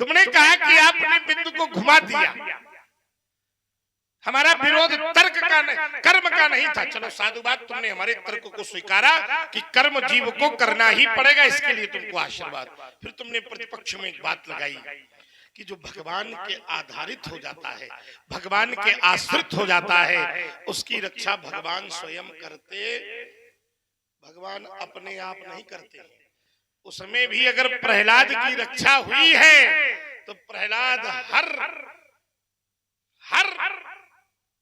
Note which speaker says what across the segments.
Speaker 1: तुमने कहा कि आपने बिंदु को घुमा दिया। हमारा विरोध तर्क का कर्म का नहीं था। चलो साधुवाद, तुमने हमारे तर्क को स्वीकारा कि कर्म जीव को करना ही पड़ेगा, इसके लिए तुमको आशीर्वाद। फिर तुमने प्रतिपक्ष में एक बात लगाई कि जो भगवान के आधारित हो जाता है, भगवान के आश्रित हो जाता है, उसकी रक्षा भगवान स्वयं करते, भगवान अपने आप नहीं करते। उसमें भी अगर प्रहलाद की रक्षा हुई है तो प्रहलाद हर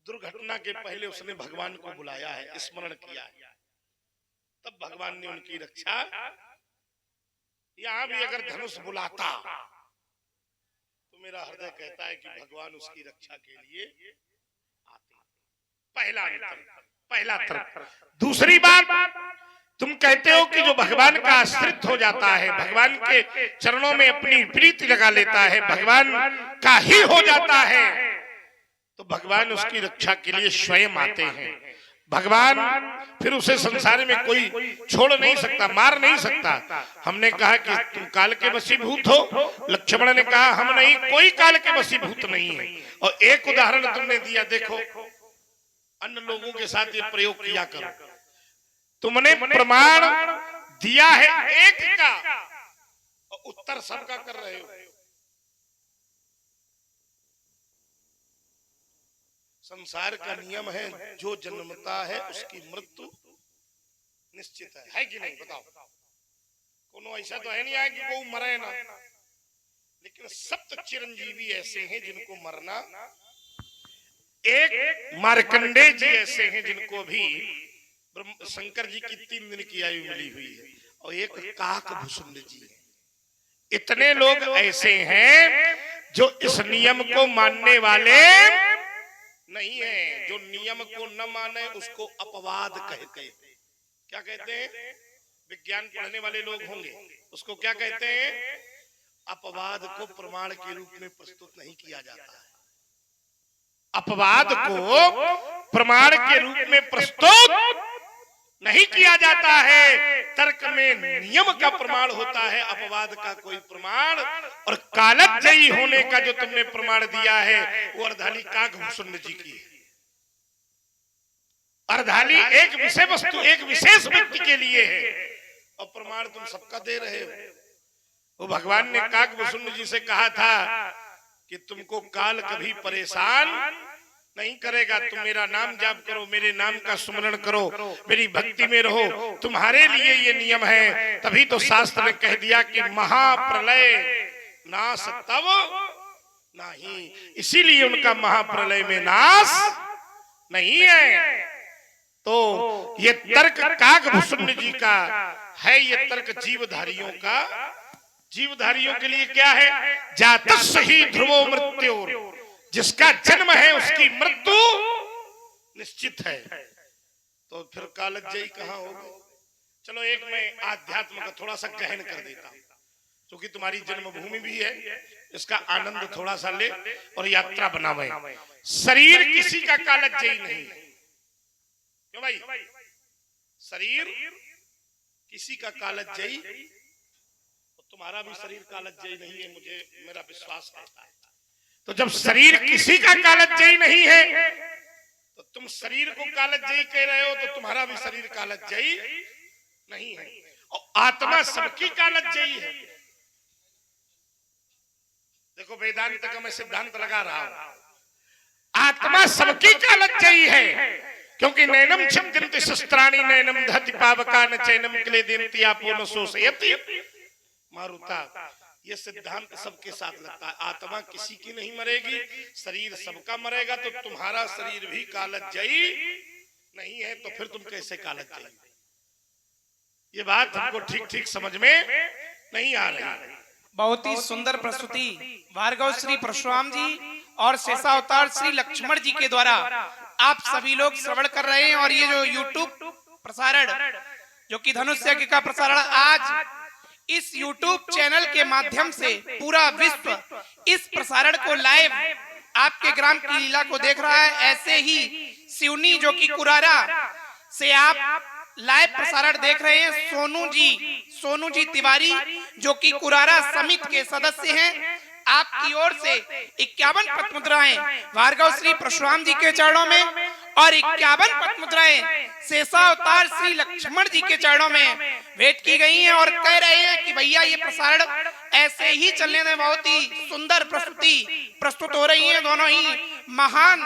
Speaker 1: दुर्घटना के पहले उसने भगवान को बुलाया है, स्मरण किया है, तब भगवान ने उनकी रक्षा। यहां भी अगर धनुष बुलाता तो मेरा हृदय कहता है कि भगवान उसकी रक्षा के लिए आते। पहला तर्क। दूसरी बात, तुम कहते हो कि जो भगवान का आश्रित हो जाता है, भगवान के चरणों में अपनी प्रीति लगा लेता है, भगवान का ही हो जाता है, तो भगवान उसकी रक्षा के लिए स्वयं आते हैं। भगवान फिर उसे संसार में कोई छोड़ नहीं सकता, मार नहीं सकता। हमने कहा कि तुम काल के वशीभूत हो, लक्ष्मण ने कहा हम नहीं, कोई काल के वशीभूत नहीं है। और एक उदाहरण तुमने दिया, देखो अन्य लोगों के साथ ये प्रयोग किया करो। तुमने प्रमाण दिया है एक का और उत्तर सबका कर रहे हो। संसार का नियम है, जो जन्मता है उसकी मृत्यु निश्चित है कि नहीं? बताओ, कोनो ऐसा तो है नहीं है कि वो मरे ना, लेकिन सप्त चिरंजीवी ऐसे हैं जिनको मरना, एक मार्कंडेय जी ऐसे हैं जिनको भी शंकर जी की 3 दिन की आयु मिली हुई है, और एक काकभूषुंड जी है। इतने लोग ऐसे हैं जो इस नियम को मानने वाले नहीं है। जो नियम को न माने उसको अपवाद कहते हैं। क्या कहते हैं? विज्ञान पढ़ने वाले लोग होंगे, उसको क्या कहते हैं? अपवाद को प्रमाण के रूप में प्रस्तुत नहीं किया जाता है। अपवाद को प्रमाण के रूप में प्रस्तुत नहीं किया जाता है। तर्क में नियम का प्रमाण होता है, अपवाद का कोई प्रमाण। और कालजयी होने का जो तुमने प्रमाण दिया है वो अर्धाली काकभूषुंड जी की है। अर्धाली एक विषय वस्तु, एक विशेष व्यक्ति के लिए है, और प्रमाण तुम सबका दे रहे हो। वो भगवान ने काकभूषुंड जी से कहा था कि तुमको काल कभी परेशान नहीं करेगा, तुम मेरा नाम जाप करो, मेरे नाम का स्मरण करो, मेरी भक्ति में रहो, तुम्हारे लिए ये नियम है। तभी तो शास्त्र ने कह दिया कि महाप्रलय नाश तब नहीं, इसीलिए उनका महाप्रलय में नाश नहीं है। तो ये तर्क काकभूषुंड जी का है, ये तर्क जीवधारियों का। जीवधारियों के लिए क्या है? जातस्य ही ध्रुवो मृत्योर, जिसका जन्म है उसकी मृत्यु निश्चित है। तो फिर कालजयी कहाँ होगा? चलो एक मैं आध्यात्म का थोड़ा सा गहन कर देता हूं, क्योंकि तुम्हारी जन्मभूमि भी है, इसका आनंद थोड़ा सा ले और यात्रा बनावे। शरीर किसी का कालजयी नहीं है, क्यों भाई? शरीर किसी का कालजयी, तुम्हारा भी शरीर कालजयी नहीं है, मुझे मेरा विश्वास कहता है। तो जब शरीर किसी का कालजयी नहीं है तो तुम शरीर को कालजयी कह रहे हो, तो तुम्हारा भी शरीर कालजयी नहीं है। और आत्मा सबकी कालजयी है। देखो वेदांत का मैं सिद्धांत लगा रहा हूं, आत्मा सबकी कालजयी है, क्योंकि नैनम छिद्यन्ति शस्त्राणि नैनम दहति पावकान चैनम क्लेदयन्ति आपो न शोषयति मारुता। ये सिद्धांत सबके साथ लगता है। आत्मा किसी की नहीं मरेगी, शरीर सबका मरेगा। तो तुम्हारा शरीर भी कालजयी नहीं है, तो फिर तुम कैसे कालजयी? ये बात हमको ठीक ठीक समझ में नहीं आ रही।
Speaker 2: बहुत ही सुंदर प्रस्तुति भार्गव श्री परशुराम जी और शेषावतार श्री लक्ष्मण जी के द्वारा आप सभी लोग श्रवण कर रहे हैं। और ये जो YouTube प्रसारण, जो कि धनुष यज्ञ का प्रसारण आज इस YouTube चैनल के माध्यम से पूरा विश्व इस प्रसारण को लाइव आपके ग्राम की लीला को देख रहा है। ऐसे ही सिवनी जो कि कुरारा से आप लाइव प्रसारण देख रहे हैं। सोनू जी तिवारी जो कि कुरारा समिति के सदस्य हैं, आपकी ओर से 51 पद मुद्राएं भार्गव श्री परशुराम जी के चरणों में और 51 पद मुद्राएं शेषावतार श्री लक्ष्मण जी के चरणों में भेंट की गई हैं और कह रहे हैं कि भैया ये प्रसारण ऐसे ही चलने में बहुत ही सुंदर प्रस्तुति प्रस्तुत हो रही है दोनों ही महान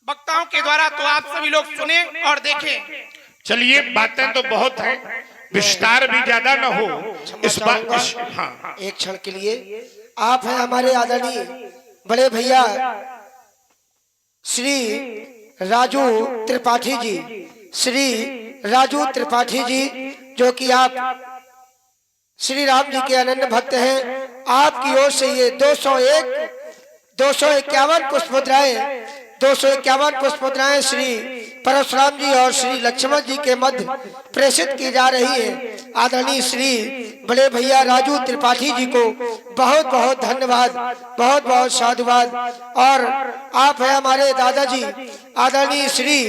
Speaker 2: वक्ताओं के द्वारा। तो आप सभी लोग सुने और देखें।
Speaker 1: चलिए, बातें तो बहुत हैं, विस्तार भी ज्यादा न हो इस बात। हाँ,
Speaker 3: एक क्षण के लिए आप हैं हमारे आदरणीय बड़े भैया श्री राजू त्रिपाठी जी, श्री राजू त्रिपाठी जी, जो कि आप श्री राम जी के अनन्य भक्त हैं। आपकी ओर से ये 251 पुष्प मुद्राएं 251 पुष्प मुद्राएं श्री परशुराम जी और श्री लक्ष्मण जी के मध्य प्रेषित की जा रही है। आदरणीय श्री बड़े भैया राजू त्रिपाठी जी को बहुत बहुत धन्यवाद, बहुत बहुत साधुवाद। और आप है हमारे दादाजी आदरणीय श्री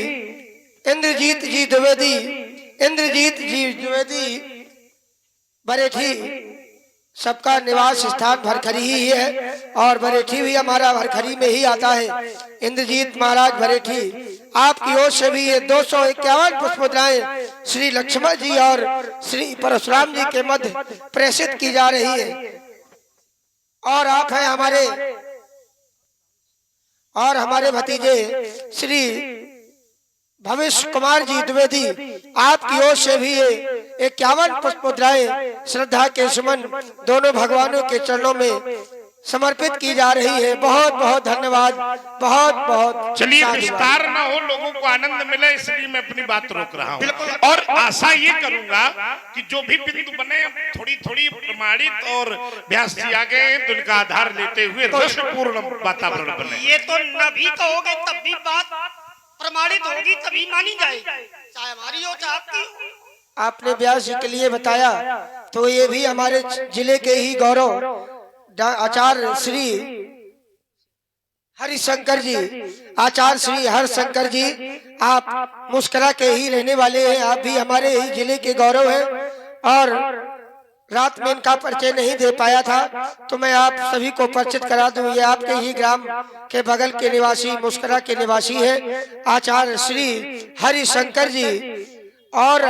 Speaker 3: इंद्रजीत जी द्विवेदी बरेठी, सबका निवास स्थान भरखरी ही है और बरेठी भी हमारा भरखरी में ही आता है। इंद्रजीत महाराज बरेठी, आपकी ओर से भी ये 251 पुष्प मुद्राएं श्री लक्ष्मण जी और श्री परशुराम जी के मध्य प्रेषित की जा रही है। और आप हैं हमारे भतीजे श्री भविष्य कुमार जी द्विवेदी, आपकी ओर से भी ये 51 पुष्प मुद्राएं श्रद्धा के सुमन दोनों भगवानों के चरणों में समर्पित की जा रही है। बहुत बहुत धन्यवाद, बहुत बहुत।
Speaker 1: चलिए, विस्तार न हो, लोगों को आनंद मिले, इसलिए मैं अपनी बात रोक रहा हूँ। और आशा ये करूंगा कि जो भी बिंदु बने थोड़ी थोड़ी प्रमाणित और व्यास जी आ गए तो उनका आधार लेते हुए रसपूर्ण वातावरण बने।
Speaker 4: ये तो न भी कहोगे तब भी बात प्रमाणित होगी, तभी मानी जाएगी, चाहे हमारी हो चाहे आपकी हो।
Speaker 3: आपने व्यास जी के लिए बताया तो ये भी हमारे जिले के ही गौरव आचार्य श्री हरिशंकर जी, आचार्य श्री हरिशंकर जी, आप मुस्करा के ही रहने वाले हैं। आप भी हमारे ही जिले के गौरव हैं और रात में इनका परिचय नहीं दे पाया था तो मैं आप सभी को परिचित करा दूं। ये आपके ही ग्राम के बगल के निवासी मुस्करा के निवासी है आचार्य श्री हरिशंकर जी। और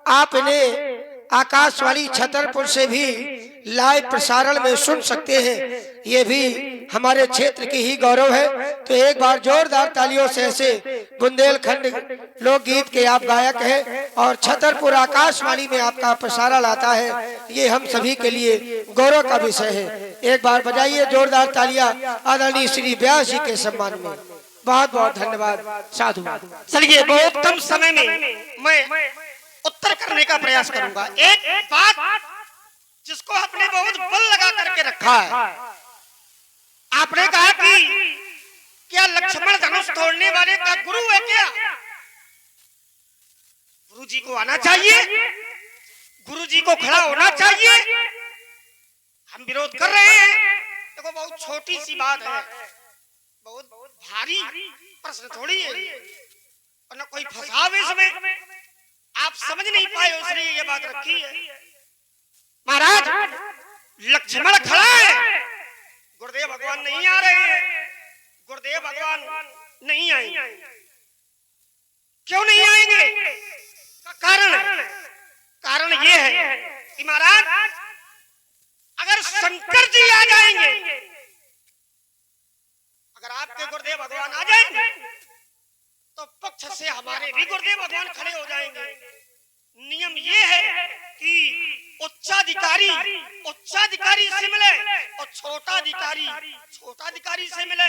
Speaker 3: आप इन्हें आकाशवाणी छतरपुर से भी लाइव प्रसारण में सुन सकते हैं, ये भी हमारे क्षेत्र की ही गौरव है। तो एक बार जोरदार तालियों से ऐसे बुंदेलखंड लोकगीत के आप गायक हैं और छतरपुर आकाशवाणी में आपका प्रसारण आता है, ये हम सभी के लिए गौरव का विषय है। एक बार बजाइए जोरदार तालियां आदरणीय श्री व्यास जी के सम्मान में। बहुत बहुत धन्यवाद, साधु।
Speaker 4: चलिए, बहुत कम समय में मैं उत्तर करने का प्रयास करूंगा। एक बात जिसको आपने बहुत बल लगा करके रखा है, आपने कहा कि क्या लक्ष्मण धनुष तोड़ने वाले का गुरु है क्या? गुरु जी को आना चाहिए, गुरु जी को खड़ा होना चाहिए। हम विरोध कर रहे हैं, देखो बहुत छोटी सी बात है, बहुत भारी प्रश्न थोड़ी है और न कोई फसाव इसमें, आप समझ नहीं पाए इसलिए ये बात रखी है। महाराज, लक्ष्मण खड़ा है, गुरुदेव भगवान नहीं आ रहे हैं, गुरुदेव भगवान नहीं आएंगे। क्यों नहीं आएंगे? कारण ये है कि महाराज अगर शंकर जी आ जाएंगे, अगर आपके गुरुदेव भगवान आ जाएंगे तो पक्ष से हमारे भी गुरुदेव भगवान खड़े हो जाएंगे। नियम ये है कि उच्चाधिकारी से मिले और छोटा अधिकारी से मिले।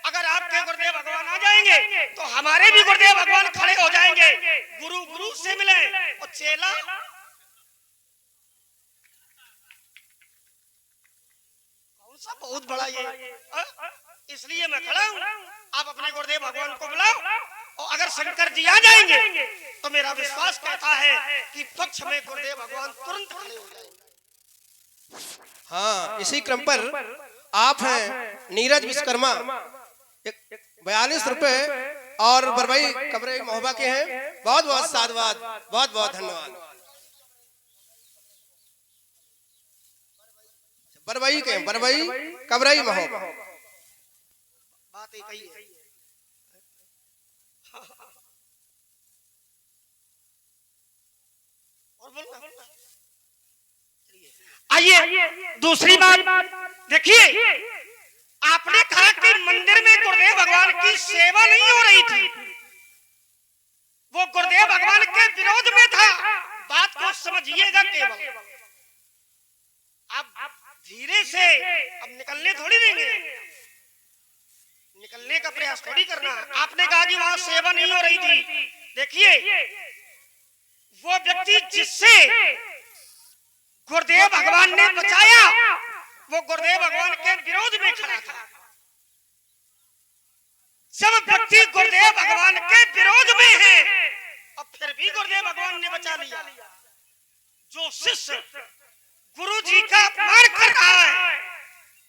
Speaker 4: अगर आपके गुरुदेव भगवान आ जाएंगे तो हमारे भी गुरुदेव भगवान खड़े हो जाएंगे। गुरु से मिले और चेला कौन सा बहुत बड़ा ये, इसलिए मैं खड़ा हूं। आप अपने गुरुदेव भगवान को बुलाओ और अगर शंकर जी आ जाएंगे तो मेरा विश्वास कहता है कि पक्ष में गुरुदेव भगवान तुरंत खड़े हो जाएंगे।
Speaker 5: हाँ, इसी क्रम पर आप हैं नीरज विश्वकर्मा, 42 रुपए और बरबई कमरे महोबा के हैं। बहुत बहुत साधुवाद, बहुत बहुत धन्यवाद। बरबई कबरई महोबा।
Speaker 4: बात एक ही है। और बोलना। आइए दूसरी बात देखिए, आपने कहा कि मंदिर में गुरुदेव भगवान की सेवा नहीं हो रही थी, वो गुरुदेव भगवान के विरोध में था। बात को समझिएगा केवल, अब धीरे से, अब निकलने थोड़ी देंगे, निकलने का प्रयास थोड़ी करना। आपने कहा कि वहां सेवा नहीं हो रही थी। देखिए, वो व्यक्ति जिससे गुरुदेव भगवान ने बचाया, वो गुरुदेव भगवान के विरोध में खड़ा था। जब व्यक्ति गुरुदेव भगवान के विरोध में है और फिर भी गुरुदेव भगवान ने बचा लिया, जो शिष्य गुरु जी का अपमान कर रहा है,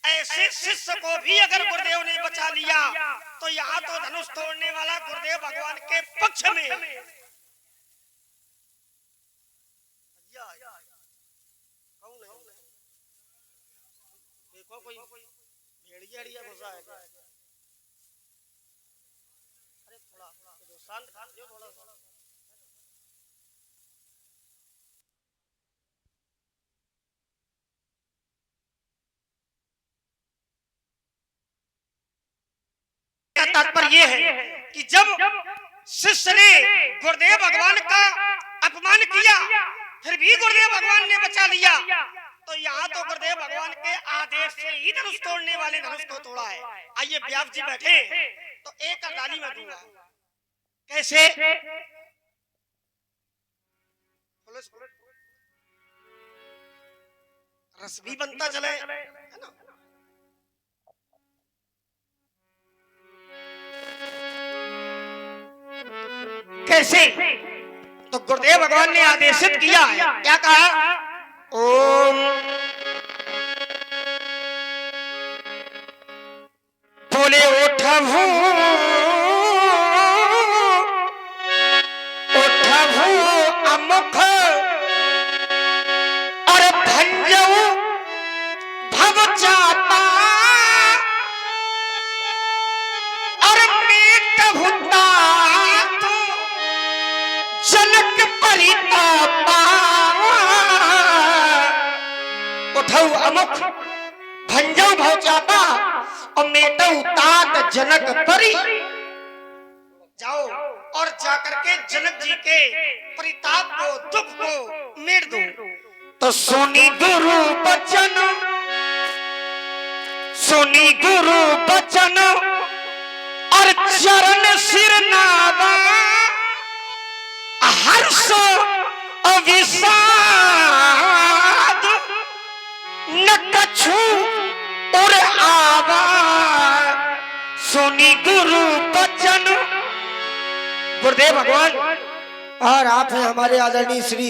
Speaker 4: ऐसे शिष्य को भी अगर गुरुदेव ने बचा लिया, तो यहाँ तो धनुष तोड़ने वाला गुरुदेव भगवान के पक्ष में है। देखो कोई भेड़िया घुसा है। अरे थोड़ा शांत थोड़ा सा। तात्पर्य है कि जब शिष्य ने गुरुदेव भगवान का अपमान किया, फिर भी गुरुदेव भगवान ने बचा लिया, तो यहाँ तो गुरुदेव भगवान के आदेश से ही धनुष तोड़ने वाले धनुष को तोड़ा है। आइए व्यास जी बैठे तो एक अरदाली में दूंगा। कैसे? रस भी बनता चले, है ना? कैसे? तो गुरुदेव भगवान ने आदेशित किया है, क्या कहा? ओम बोले उठभू अमुख और भंजऊ भव चापा और मीटभु तात जनक परितापा। उठऊ अमुख भंजऊ भव चापा और मेटऊ तात जनक परि। जाओ और जाकर के जनक जी के परिताप को, दुख को मेट दो। तो सुनी गुरु बचन, सुनी गुरु बचन और चरण सिर नावा, हर्ष अविषाद न कछु उर आवा। सुनी गुरु बचन। गुरुदेव भगवान
Speaker 3: और आप हैं हमारे आदरणीय श्री